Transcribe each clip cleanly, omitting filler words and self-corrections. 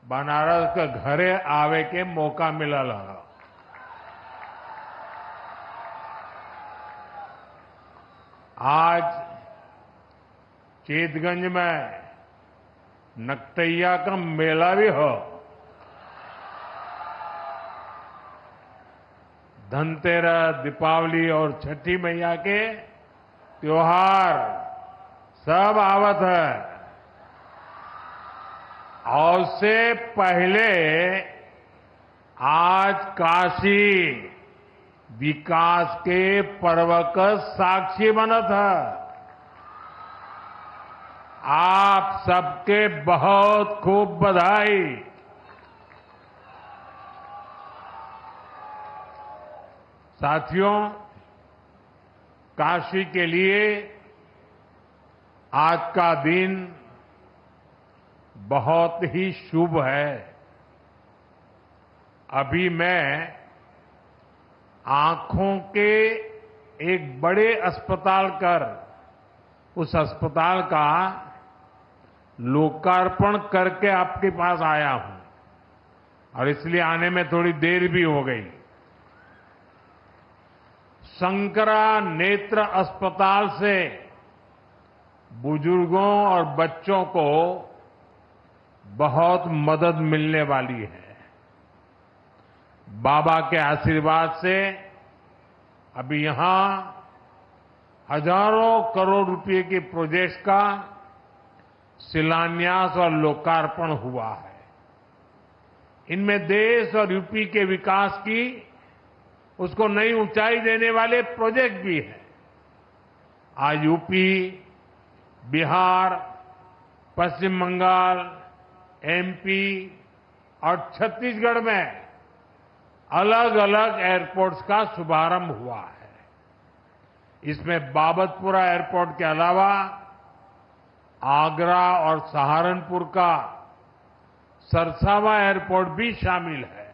बनारस के घरे आवे के मौका मिलल है। आज चेतगंज में नकटैया का मेला भी हो, धनतेरस, दीपावली और छठी मैया के त्योहार सब आवत है। और उससे पहले आज काशी विकास के पर्व का साक्षी बनत है। आप सबके बहुत खूब बधाई। साथियों, काशी के लिए आज का दिन बहुत ही शुभ है। अभी मैं आंखों के एक बड़े अस्पताल कर उस अस्पताल का लोकार्पण करके आपके पास आया हूं और इसलिए आने में थोड़ी देर भी हो गई। शंकरा नेत्र अस्पताल से बुजुर्गों और बच्चों को बहुत मदद मिलने वाली है। बाबा के आशीर्वाद से अभी यहां हजारों करोड़ रुपए के प्रोजेक्ट्स का शिलान्यास और लोकार्पण हुआ है। इनमें देश और यूपी के विकास की उसको नई ऊंचाई देने वाले प्रोजेक्ट भी हैं। आज यूपी, बिहार, पश्चिम बंगाल, एमपी और छत्तीसगढ़ में अलग अलग एयरपोर्ट्स का शुभारंभ हुआ है। इसमें बाबतपुरा एयरपोर्ट के अलावा आगरा और सहारनपुर का सरसावा एयरपोर्ट भी शामिल है।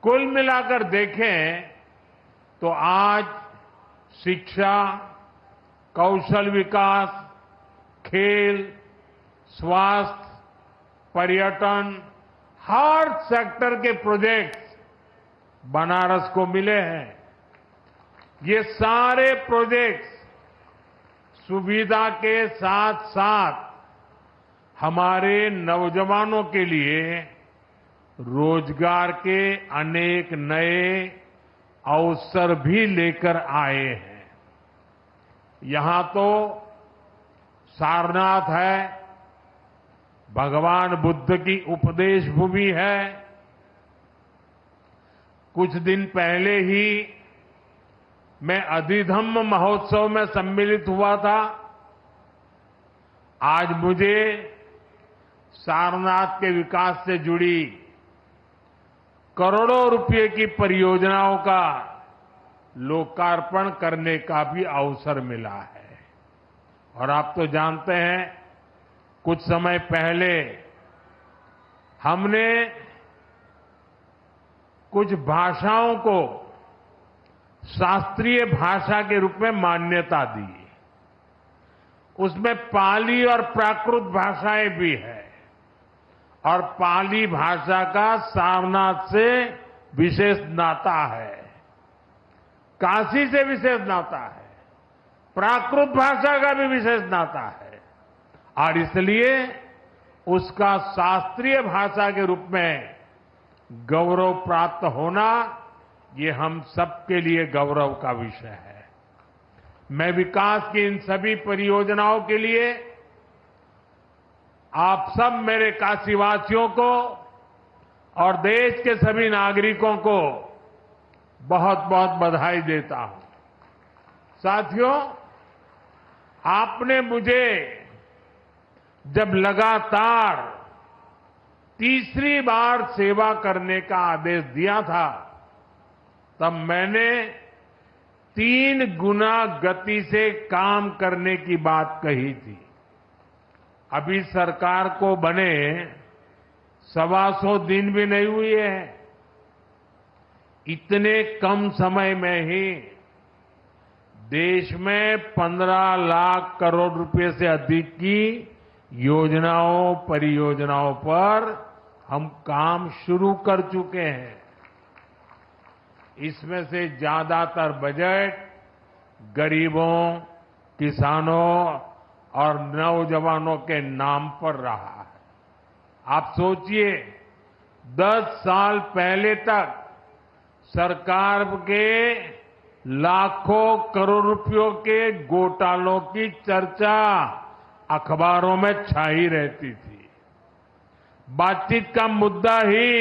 कुल मिलाकर देखें तो आज शिक्षा, कौशल विकास, खेल, स्वास्थ्य, पर्यटन, हर सेक्टर के प्रोजेक्ट्स बनारस को मिले हैं। ये सारे प्रोजेक्ट्स सुविधा के साथ साथ हमारे नौजवानों के लिए रोजगार के अनेक नए अवसर भी लेकर आए हैं। यहां तो सारनाथ है, भगवान बुद्ध की उपदेश भूमि है। कुछ दिन पहले ही मैं अधिधम्म महोत्सव में सम्मिलित हुआ था। आज मुझे सारनाथ के विकास से जुड़ी करोड़ों रुपए की परियोजनाओं का लोकार्पण करने का भी अवसर मिला है। और आप तो जानते हैं, कुछ समय पहले हमने कुछ भाषाओं को शास्त्रीय भाषा के रूप में मान्यता दी। उसमें पाली और प्राकृत भाषाएं भी है और पाली भाषा का सारनाथ से विशेष नाता है, काशी से विशेष नाता है, प्राकृत भाषा का भी विशेष नाता है और इसलिए उसका शास्त्रीय भाषा के रूप में गौरव प्राप्त होना ये हम सबके लिए गौरव का विषय है। मैं विकास की इन सभी परियोजनाओं के लिए आप सब मेरे काशीवासियों को और देश के सभी नागरिकों को बहुत बहुत बधाई देता हूं। साथियों, आपने मुझे जब लगातार तीसरी बार सेवा करने का आदेश दिया था, तब मैंने 3 गुना गति से काम करने की बात कही थी। अभी सरकार को बने 125 दिन भी नहीं हुए हैं। इतने कम समय में ही देश में 15 लाख करोड़ रुपए से अधिक की योजनाओं, परियोजनाओं पर हम काम शुरू कर चुके हैं। इसमें से ज्यादातर बजट गरीबों, किसानों और नौजवानों के नाम पर रहा है। आप सोचिए, 10 साल पहले तक सरकार के लाखों करोड़ रुपयों के घोटालों की चर्चा अखबारों में छाई रहती थी। बातचीत का मुद्दा ही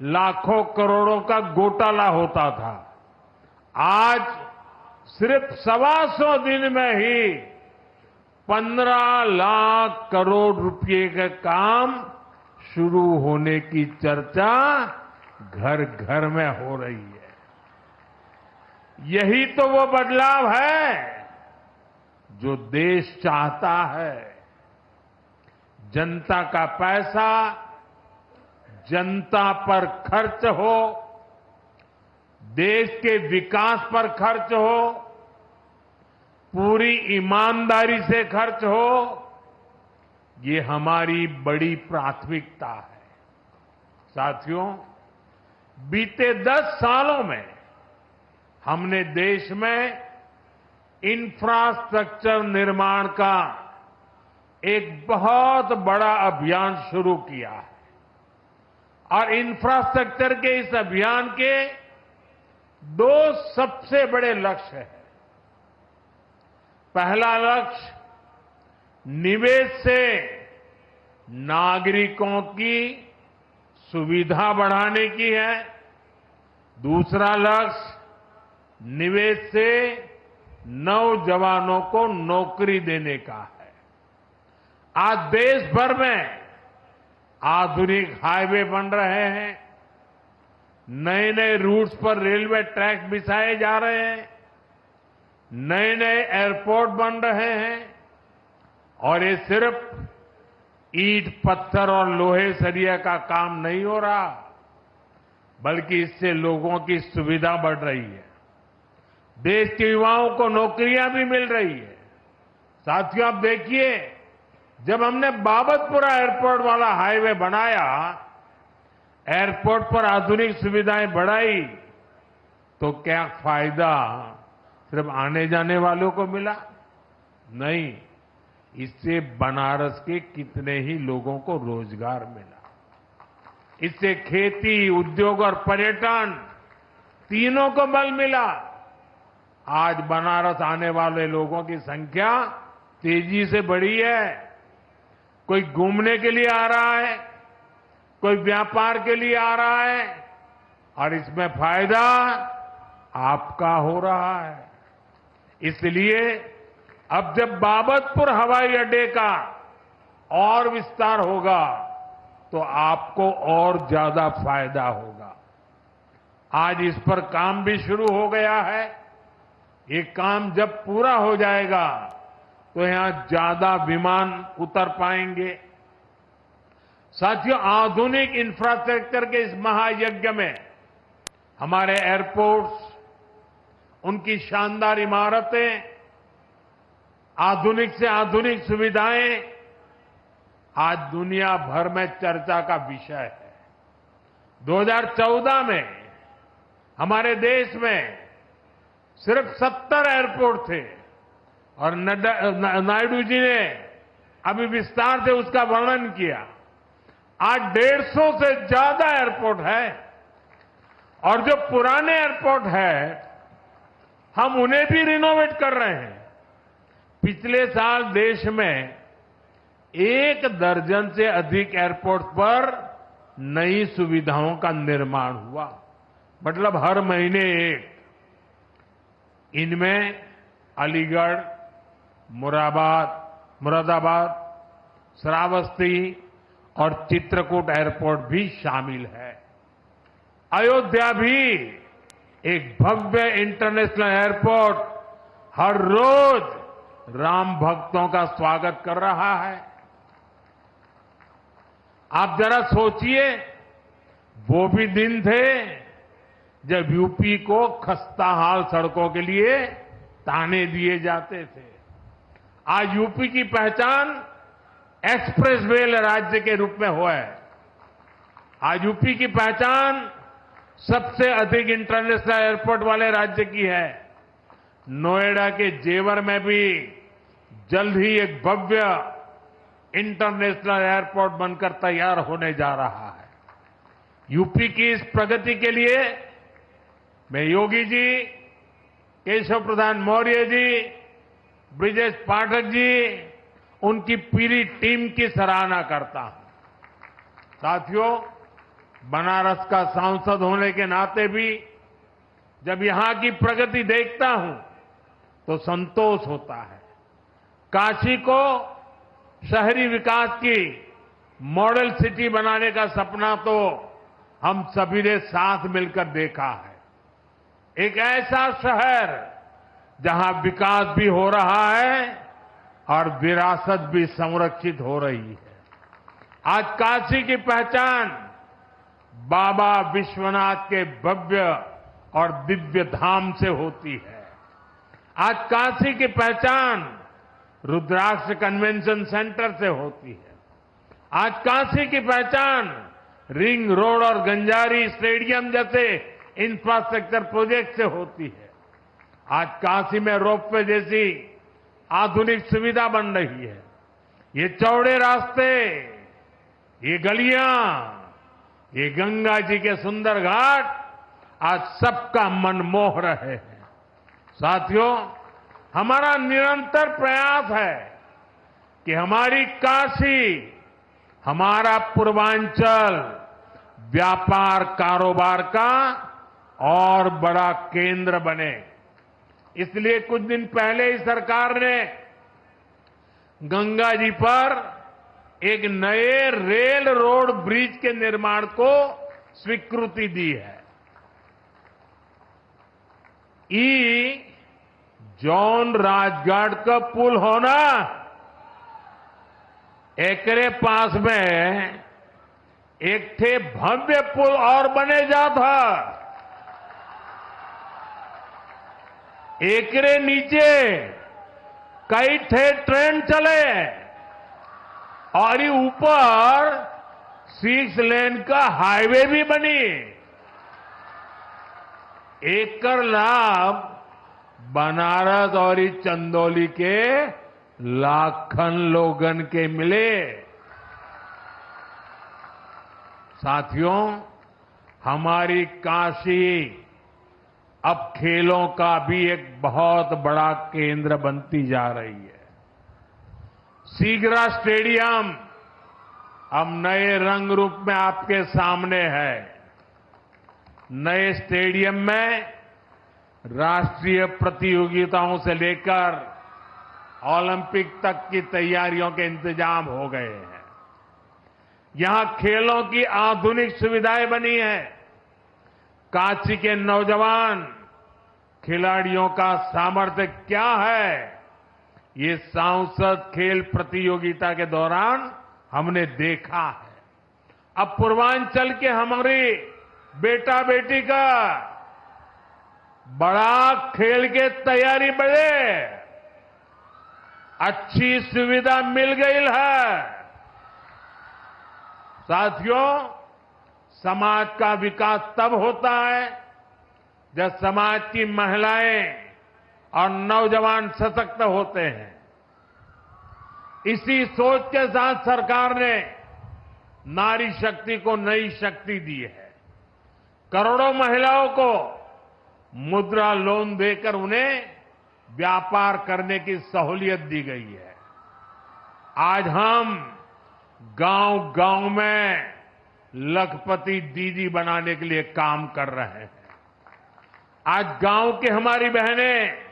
लाखों करोड़ों का घोटाला होता था। आज सिर्फ 125 दिन में ही 15 लाख करोड़ रुपए के काम शुरू होने की चर्चा घर घर में हो रही है। यही तो वो बदलाव है जो देश चाहता है। जनता का पैसा जनता पर खर्च हो, देश के विकास पर खर्च हो, पूरी ईमानदारी से खर्च हो, ये हमारी बड़ी प्राथमिकता है। साथियों, बीते 10 सालों में हमने देश में इंफ्रास्ट्रक्चर निर्माण का एक बहुत बड़ा अभियान शुरू किया है और इंफ्रास्ट्रक्चर के इस अभियान के 2 सबसे बड़े लक्ष्य हैं। पहला लक्ष्य निवेश से नागरिकों की सुविधा बढ़ाने की है। दूसरा लक्ष्य निवेश से नौजवानों को नौकरी देने का है। आज देश भर में आधुनिक हाईवे बन रहे हैं, नए नए रूट्स पर रेलवे ट्रैक बिछाए जा रहे हैं, नए नए एयरपोर्ट बन रहे हैं और ये सिर्फ ईंट, पत्थर और लोहे सरिया का काम नहीं हो रहा, बल्कि इससे लोगों की सुविधा बढ़ रही है। देश के युवाओं को नौकरियां भी मिल रही है। साथियों, आप देखिए, जब हमने बाबतपुरा एयरपोर्ट वाला हाईवे बनाया, एयरपोर्ट पर आधुनिक सुविधाएं बढ़ाई, तो क्या फायदा सिर्फ आने जाने वालों को मिला? नहीं, इससे बनारस के कितने ही लोगों को रोजगार मिला। इससे खेती, उद्योग और पर्यटन तीनों को बल मिला। आज बनारस आने वाले लोगों की संख्या तेजी से बढ़ी है। कोई घूमने के लिए आ रहा है, कोई व्यापार के लिए आ रहा है और इसमें फायदा आपका हो रहा है। इसलिए अब जब बाबतपुर हवाई अड्डे का और विस्तार होगा तो आपको और ज्यादा फायदा होगा। आज इस पर काम भी शुरू हो गया है। ये काम जब पूरा हो जाएगा तो यहां ज्यादा विमान उतर पाएंगे। साथियों, आधुनिक इंफ्रास्ट्रक्चर के इस महायज्ञ में हमारे एयरपोर्ट्स, उनकी शानदार इमारतें, आधुनिक से आधुनिक सुविधाएं आज दुनिया भर में चर्चा का विषय है। 2014 में हमारे देश में सिर्फ 70 एयरपोर्ट थे और नायडू जी ने अभी विस्तार से उसका वर्णन किया। आज 150 से ज्यादा एयरपोर्ट है और जो पुराने एयरपोर्ट है हम उन्हें भी रिनोवेट कर रहे हैं। पिछले साल देश में 1 दर्जन से अधिक एयरपोर्ट पर नई सुविधाओं का निर्माण हुआ, मतलब हर महीने एक। इनमें अलीगढ़, मुरादाबाद, श्रावस्ती और चित्रकूट एयरपोर्ट भी शामिल है। अयोध्या भी एक भव्य इंटरनेशनल एयरपोर्ट हर रोज राम भक्तों का स्वागत कर रहा है। आप जरा सोचिए, वो भी दिन थे जब यूपी को खस्ताहाल सड़कों के लिए ताने दिए जाते थे। आज यूपी की पहचान एक्सप्रेस वे राज्य के रूप में हुआ है। आज यूपी की पहचान सबसे अधिक इंटरनेशनल एयरपोर्ट वाले राज्य की है। नोएडा के जेवर में भी जल्द ही एक भव्य इंटरनेशनल एयरपोर्ट बनकर तैयार होने जा रहा है। यूपी की इस प्रगति के लिए मैं योगी जी, केशव प्रसाद मौर्य जी, ब्रिजेश पाठक जी, उनकी पूरी टीम की सराहना करता हूं। साथियों, बनारस का सांसद होने के नाते भी जब यहां की प्रगति देखता हूं तो संतोष होता है। काशी को शहरी विकास की मॉडल सिटी बनाने का सपना तो हम सभी ने साथ मिलकर देखा है। एक ऐसा शहर जहां विकास भी हो रहा है और विरासत भी संरक्षित हो रही है। आज काशी की पहचान बाबा विश्वनाथ के भव्य और दिव्य धाम से होती है। आज काशी की पहचान रुद्राक्ष कन्वेंशन सेंटर से होती है। आज काशी की पहचान रिंग रोड और गंजारी स्टेडियम जैसे इंफ्रास्ट्रक्चर प्रोजेक्ट से होती है। आज काशी में रोपवे जैसी आधुनिक सुविधा बन रही है। ये चौड़े रास्ते, ये गलियां, ये गंगा जी के सुंदर घाट आज सबका मन मोह रहे हैं। साथियों, हमारा निरंतर प्रयास है कि हमारी काशी, हमारा पूर्वांचल व्यापार कारोबार का और बड़ा केंद्र बने। इसलिए कुछ दिन पहले ही सरकार ने गंगा जी पर एक नए रेल रोड ब्रिज के निर्माण को स्वीकृति दी है। जॉन राजघाट का पुल होना, एकरे पास में एक थे भव्य पुल और बने जाता। एकरे नीचे कई थे ट्रेन चले और ये ऊपर 6 लेन का हाईवे भी बनी। एकर लाभ बनारस और इस चंदौली के लाखन लोगन के मिले। साथियों, हमारी काशी अब खेलों का भी एक बहुत बड़ा केंद्र बनती जा रही है। सीगरा स्टेडियम अब नए रंग रूप में आपके सामने है। नए स्टेडियम में राष्ट्रीय प्रतियोगिताओं से लेकर ओलंपिक तक की तैयारियों के इंतजाम हो गए हैं। यहां खेलों की आधुनिक सुविधाएं बनी हैं। काशी के नौजवान खिलाड़ियों का सामर्थ्य क्या है, ये सांसद खेल प्रतियोगिता के दौरान हमने देखा है। अब पूर्वांचल के हमारे बेटा बेटी का बड़ा खेल के तैयारी बढ़े, अच्छी सुविधा मिल गई है। साथियों, समाज का विकास तब होता है जब समाज की महिलाएं और नौजवान सशक्त होते हैं। इसी सोच के साथ सरकार ने नारी शक्ति को नई शक्ति दी है। करोड़ों महिलाओं को मुद्रा लोन देकर उन्हें व्यापार करने की सहूलियत दी गई है। आज हम गांव-गांव में लखपति दीदी बनाने के लिए काम कर रहे हैं। आज गांव की हमारी बहनें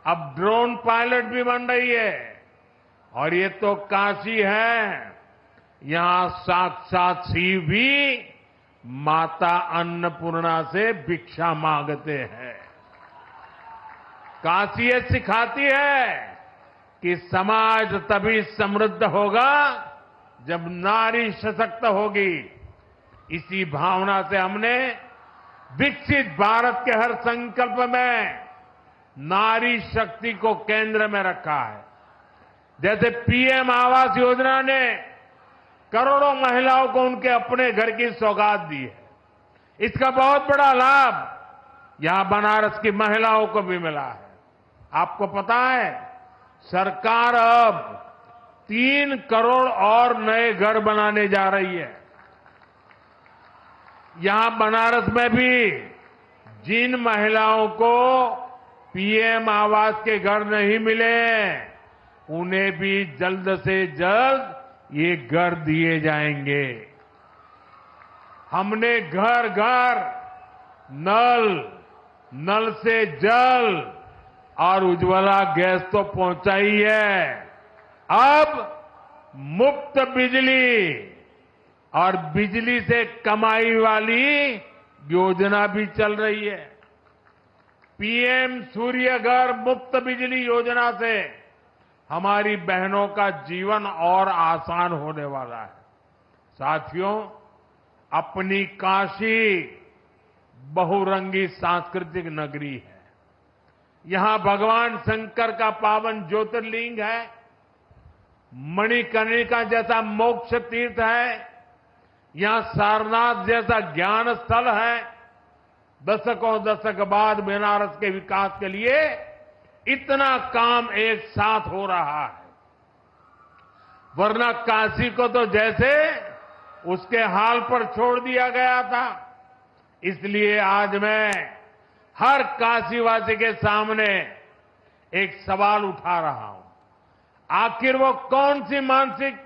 अब ड्रोन पायलट भी बन रही है। और ये तो काशी है, यहां साक्षात शिव भी माता अन्नपूर्णा से भिक्षा मांगते हैं। काशी ये सिखाती है कि समाज तभी समृद्ध होगा जब नारी सशक्त होगी। इसी भावना से हमने विकसित भारत के हर संकल्प में नारी शक्ति को केंद्र में रखा है। जैसे पीएम आवास योजना ने करोड़ों महिलाओं को उनके अपने घर की सौगात दी है। इसका बहुत बड़ा लाभ यहां बनारस की महिलाओं को भी मिला है। आपको पता है, सरकार अब 3 करोड़ और नए घर बनाने जा रही है। यहां बनारस में भी जिन महिलाओं को पीएम आवास के घर नहीं मिले, उन्हें भी जल्द से जल्द ये घर दिए जाएंगे। हमने घर घर नल, नल से जल और उज्ज्वला गैस तो पहुंचाई है। अब मुफ्त बिजली और बिजली से कमाई वाली योजना भी चल रही है। पीएम सूर्य घर मुफ्त बिजली योजना से हमारी बहनों का जीवन और आसान होने वाला है। साथियों, अपनी काशी बहुरंगी सांस्कृतिक नगरी है। यहां भगवान शंकर का पावन ज्योतिर्लिंग है, मणिकर्णिका जैसा मोक्ष तीर्थ है, यहां सारनाथ जैसा ज्ञान स्थल है। दशकों दशक बाद बनारस के विकास के लिए इतना काम एक साथ हो रहा है। वरना काशी को तो जैसे उसके हाल पर छोड़ दिया गया था। इसलिए आज मैं हर काशीवासी के सामने एक सवाल उठा रहा हूं। आखिर वो कौन सी मानसिकता